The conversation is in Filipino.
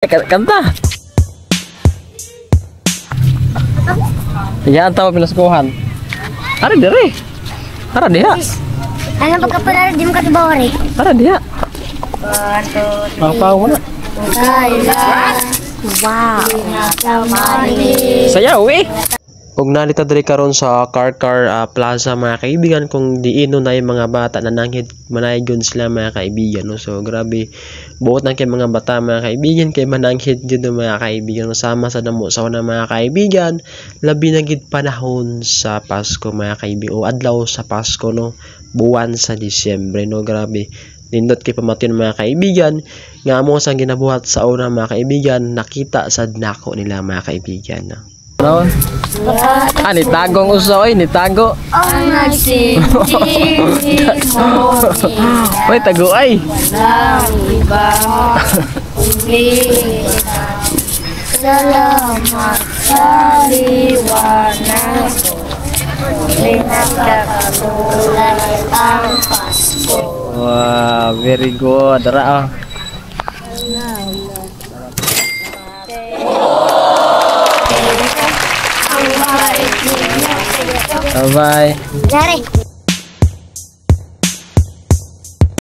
Kanta. Yan tahu pilaskuhan. Ada diri. Ada dia. Ano pagkapalar di mo katibawa rin? Ada dia. Apa mo na? Wow. Sayaw eh. Ug nalita diri karon sa Car Plaza mga kaibigan kung diino na yung mga bata na nanghid manaygon sila mga kaibigan no. So grabe buot na kay mga bata mga kaibigan kay mananghid jud mga kaibigan sama sa damo sa una mga kaibigan labi na gid panahon sa Pasko mga kaibigan o adlaw sa Pasko no buwan sa Disyembre no. Grabe nindot kay pamation mga kaibigan nga amo sang ginabuhat sa una mga kaibigan nakita sad nako nila mga kaibigan no. Nitagong uso ay nitago. Ang nagsisimoni. Uy, tago ay. Walang ibang umiitan. Salamat sa liwanag mo. Pinagkakatulad ang Pasko. Wow, very good. Dara ah. Bye-bye. Dari.